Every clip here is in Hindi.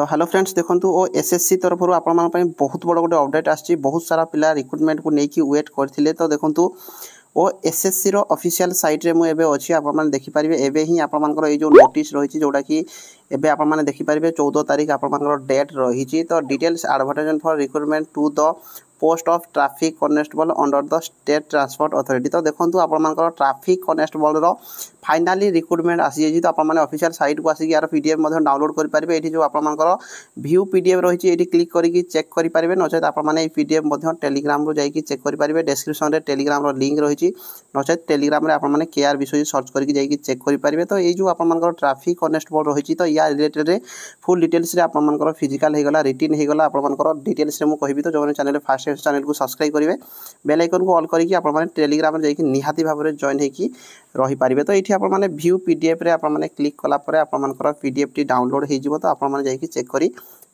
तो हेलो फ्रेंड्स देखंतु ओ एसएससी तरफ आपण मान पई बहुत बड़ गोटे अपडेट आछि। बहुत सारा पिला रिक्रुटमेंट को नेकी वेट करथिले। तो देखंतु ओ एसएससी रो ऑफिशियल साइट रे मु एबे अछि। आपण मान देखि परिबे एबे ही आपण मानकर ए जो नोटिस रहिछि जोटा कि एबे आपण मान देखि परिबे 14 तारिख आपण मानकर डेट रहिछि। तो details advertisement for recruitment to the post of traffic constable under the state transport authority. तो देखंतु आपण मानकर ट्रैफिक कॉन्स्टेबल रो फाइनली रिक्रुटमेंट आसी जाई। तो आपण माने ऑफिशियल साइट को आसी यार पीडीएफ मध्ये डाउनलोड करि परिबे। एठी जो आपण मानकर व्यू पीडीएफ रहिछि एठी क्लिक करिकि चेक करि परिबे। नचेत आपण माने ए पीडीएफ मध्ये टेलीग्राम रो जाई कि चेक करि परिबे। डिस्क्रिप्शन रे टेलीग्राम रो लिंक रहिछि। नचेत टेलीग्राम रे आपण माने केआर विषय सर्च करिकि जाई कि चेक करि परिबे। तो ए जो आपण मानकर ट्रैफिक कॉन्स्टेबल रहिछि तो या रिलेटेड रे फुल डिटेल्स रे आपण मानकर फिजिकल हे गला रिटन हे गला आपण मानकर डिटेल्स रे मु कहिबी। तो जो चैनल फर्स्ट चैनल को सब्सक्राइब करिवे बेल आइकन को ऑल करिकि आपण माने टेलीग्राम रे जाई कि निहाती भाबरे जॉइन हे कि रही पारिबे। तो एठी आपण माने व्यू पीडीएफ रे आपण माने क्लिक कला परे आपण मानकर पीडीएफ टी डाउनलोड हे जिवो। तो आपण माने जाई कि चेक करि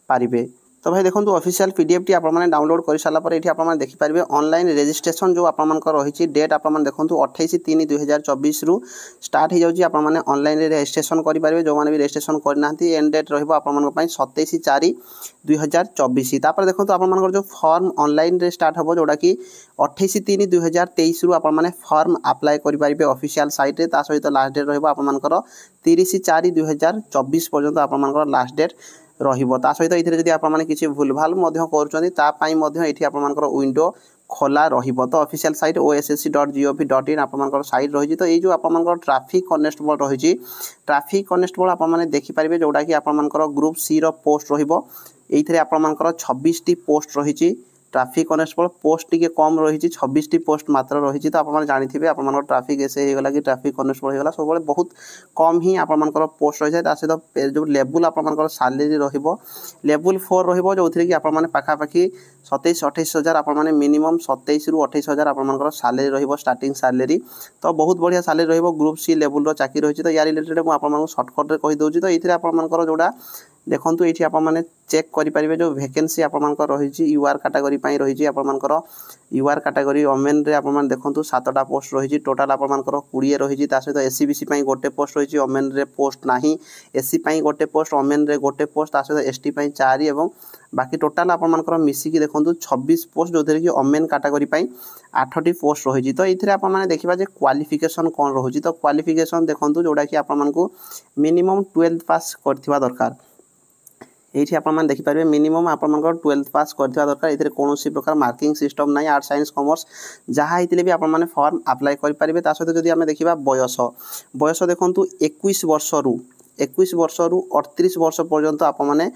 पारिबे। तो भाई देखो ऑफिशियल पीडीएफ टी आपण माने डाउनलोड कर सारा पर एठी आपण माने देखि पारिबे ऑनलाइन रजिस्ट्रेशन जो आपण मानकर रहिछि डेट आपण माने देखंतु 28/3/2024 रु स्टार्ट हे जाउछि। आपण माने ऑनलाइन रे रजिस्ट्रेशन करि पारिबे। जो माने भी रजिस्ट्रेशन करनांती एंड डेट रहबो आपण मानक पई 27/4/2024। तापर देखंतु आपण मानकर जो फॉर्म ऑनलाइन रे स्टार्ट हबो जोडा कि 28/3/2023 रु आपण माने फॉर्म अप्लाई करि पारिबे ऑफिशियल साइट रे। ता सहित लास्ट डेट रहबो आपण मानकर 30/4/2024 पर्यंत आपण मानकर लास्ट डेट रहिबो। ता सहित इथिरे जदि आपण माने किछि भूलभाल मध्य करूचंदी ता पई मध्य एठी आपण मानकर विंडो खोला रहिबो। तो ऑफिशियल साइट ossc.gov.in आपण मानकर साइट रहिछि। तो ए जो आपण मानकर ट्रैफिक कॉन्स्टेबल रहिछि ट्रैफिक कॉन्स्टेबल आपण माने देखि परिबे जोडा कि आपण मानकर ग्रुप सी रो पोस्ट रहिबो। एथिरे आपण मानकर 26 टी पोस्ट रहिछि। ट्रैफिक कॉन्स्टेबल पोस्ट टिके कम रहिछि 26 टी पोस्ट मात्र रहिछि। तो आपण माने जानिथिबे आपण मानकर ट्रैफिक एसे हे गला कि ट्रैफिक कॉन्स्टेबल हे गला सब बळे बहुत कम ही आपण मानकर पोस्ट रहि जाय। ता सहित जो लेवल आपण मानकर सैलरी रहिबो लेवल 4 रहिबो जोथिरे कि आपण माने पाखा पाखी 27-28 हजार आपण माने मिनिमम 27 रु 28 हजार आपण मानकर सैलरी रहिबो स्टार्टिंग सैलरी। तो बहुत बढ़िया सैलरी रहिबो ग्रुप सी लेवल रो चाकरी रहिछि। तो या रिलेटेड मु आपण मानकर शॉर्टकट रे कहि दोछि। तो एथिरे आपण मानकर जोडा देखंतु एठी आपण माने चेक करि परिबे जो वैकेंसी आपण मानकर रहिछि यूआर कैटेगरी पई रहिछि। आपण मानकर यूआर कैटेगरी ओमेन रे आपण माने देखंतु 7टा पोस्ट रहिछि। टोटल आपण मानकर 20 रहिछि। ता सहित एससी बीसी पई गोटे पोस्ट रहिछि ओमेन रे पोस्ट नाही। एससी पई गोटे पोस्ट ओमेन रे गोटे पोस्ट ता सहित एसटी पई 4 एवं बाकी टोटल आपण मानकर मिसी कि देखंतु 26 पोस्ट जोथरे कि ओमेन कैटेगरी पई 8टी पोस्ट रहिछि। तो एथिरे आपण माने देखिबा जे क्वालिफिकेशन कोन रहुछि। तो क्वालिफिकेशन देखंतु जोडा कि आपण मानकु मिनिमम 12th पास करथिबा दरकार। एठी आपण मान देखि पारिबे मिनिमम आपण मानकर 12th पास करथिबा दरकार। एथिरे कोनोसी प्रकार मार्किंग सिस्टम नाही। आर्ट साइंस कॉमर्स जहा हितले भी आपण माने फॉर्म अप्लाई करि पारिबे। ता सहित जदि हमें देखिबा बयस देखंतु 21 वर्ष रु 38 वर्ष पर्यंत आपण माने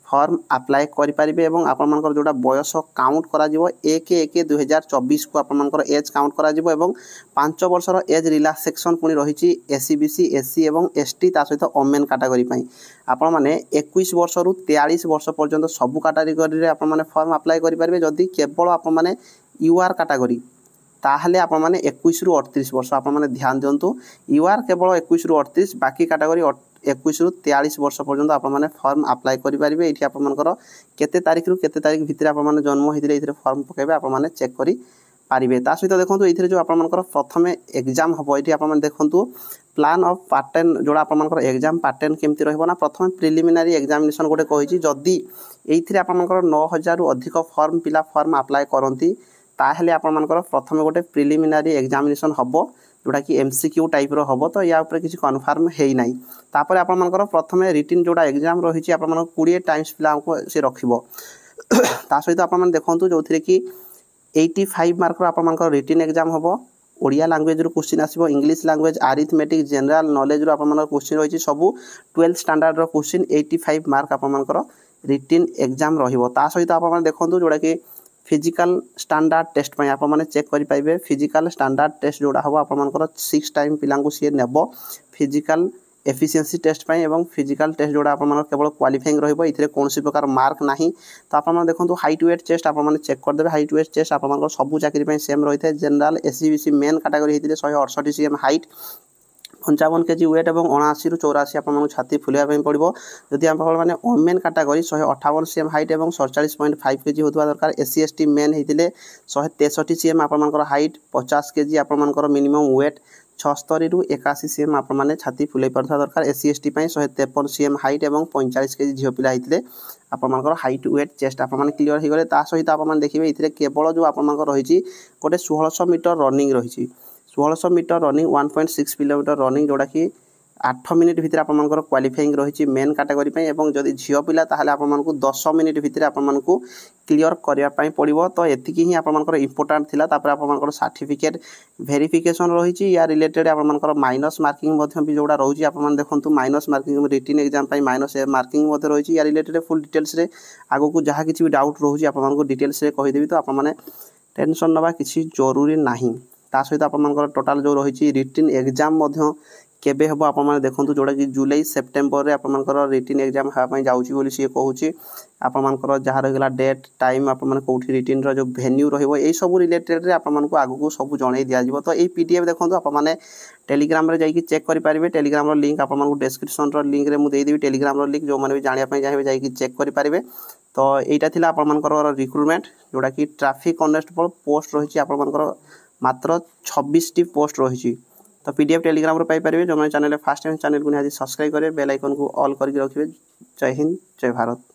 फॉर्म अप्लाई करि पारिबे। एवं आपण मानकर जोडा बयस काउंट करा जिवो 1/1/2024 को आपण मानकर एज काउंट करा जिवो। एवं 5 वर्षर एज रिलैक्सेशन पुनी रहिछि एससी बीसी एससी एवं एसटी ता सहित ओमेन कैटेगरी पई आपण माने 21 वर्ष रु 43 वर्ष पर्यंत सब कैटेगरी रे आपण माने फॉर्म अप्लाई करि पारिबे। जदि केवल आपण माने यूआर कैटेगरी ताहले आपण माने 21 रु 38 वर्ष आपण माने ध्यान दियंतु। यूआर केवल 21 रु 38 बाकी कैटेगरी 21 रु 43 वर्ष पर्यंत आपण माने फॉर्म अप्लाई करि पारिबे। एठी आपण मानकर केते तारिख रु केते तारिख भितरे आपण माने जन्म हितले इथरे फॉर्म पकेबे आपण माने चेक करि पारिबे। ता सहित देखंतु इथरे जो आपण मानकर प्रथमे एग्जाम हबो एठी आपण माने देखंतु प्लान ऑफ पैटर्न जोडा आपण मानकर एग्जाम पैटर्न केमति रहबो ना। प्रथमे प्रिलिमिनरी एग्जामिनेशन गोटे कहिछि जदि एथिरे आपण मानकर 9000 रु अधिक फॉर्म पिला फॉर्म अप्लाई करंती ताहले आपण मानकर प्रथमे गोटे प्रिलिमिनरी एग्जामिनेशन हबो जोडा कि एमसीक्यू टाइप रो हबो। तो या ऊपर किछि कन्फर्म हेइ नै। तापर आपण मानकर प्रथमे रिटन जोडा एग्जाम रहिछि आपण मानकर 20 टाइम्स पिला को से रखिबो। ता सहित आपण मान देखंतु जोथिरे कि 85 मार्क रो आपण मानकर रिटन एग्जाम हबो। ओडिया लैंग्वेज रो क्वेश्चन आसीबो English language arithmetic general knowledge रो आपण मानकर क्वेश्चन रहिछि सबु 12th स्टैंडर्ड रो क्वेश्चन 85 मार्क आपण मानकर रिटन एग्जाम रहिबो। ता सहित आपण मान देखंतु जोडा कि फिजिकल स्टैंडर्ड टेस्ट पई आपण माने चेक करि पाइबे। फिजिकल स्टैंडर्ड टेस्ट जोडा हबो आपण मानकर 6 टाइम पिलांगु से नेबो फिजिकल एफिशिएंसी टेस्ट पई एवं फिजिकल टेस्ट जोडा आपण मानकर केवल क्वालिफाइंग रहइबो। इथरे कोनोसी प्रकार मार्क नाही। तो आपण माने देखंतु हाइट वेट चेस्ट आपण माने चेक कर देबे। हाइट वेट चेस्ट आपण मानकर सब चाकरी पई सेम रहिथे। General SC BC men category हितले 168 सीएम हाइट 55 केजी वेट और 79 ରୁ 84 आपको छाती फुलवाई पड़ो। जदि आप मैंने ओमेन कैटेगरी 158 cm हाइट और 47.5 केजी होता दरकार। SC ST मेन होते 163 cm आपर हाइट 50 केजी आपर मिनिमम वेट 76 ରୁ 81 cm आपने छाती फुलाई पार्था दरकार। SC ST 153 cm हाइट और 45 केजी झील पिला होते आपर हाइट वेट चेस्ट आपने क्लीयर हो गले। ता सहित आप देखिए ये केवल जो आपर रही गोटे 1600 मीटर रनिंग रही 1600 मीटर रनिंग 1.6 किलोमीटर रनिंग जोड़ा कि 8 मिनिट भितर आपर क्वालिफाइंग रही मेन कैटेगरी और जदि झील पिला आपको 10 मिनिट भितर आपको क्लीयर करने पड़ो। तो ये ही आपर इंपोर्टाट थिला। आपर सर्टिफिकेट वेरिफिकेशन रही या रिलेटेड आपर माइनस मार्किंग भी जोड़ा रोचे आप देखो minus marking written exam minus marking रही या रिलेटेड फुल डिटेल्स आगो को जहाँ किसी भी डाउट रोचे आपको डिटेल्स कहीदेवी। तो आपने टेंशन नवा किसी जरूरी नहीं। ता सहित आपर टोटाल जो रही रिटन एग्जाम केबे हम आप देखो जोड़ा कि जुलाई सेप्टेम्बर में आपर रिटन एग्जाम हाँपाई जाऊँगी सी कहूँ आपर जहाँ रहीगला डेट टाइम आपने कौटी रिटन जो भेन्यू रही सब रिलेटेड आपको आगू सब जन दिज्व। तो ये PDF देखो आपने टेलीग्राम रे जाइए चेक करेंगे। टेलीग्राम लिंक आपको डिस्क्रिप्शन लिंक रे मुझे देदेवी टेलीग्राम लिंक जो मैंने भी जानापी चाहिए जाइए चेक करेंगे। तो यहाँ आपर रिक्रुटमेंट जोड़ा कि ट्रैफिक कॉन्स्टेबल पोस्ट रही आपर मात्र 26टी पोस्ट रही। तो PDF टेलीग्राम रे पाइपर जो मैंने चैनल फास्ट टाइम चैनल को निहाती सब्सक्राइब करेंगे बेल आइकन को ऑल करके रखिए। जय हिंद जय भारत।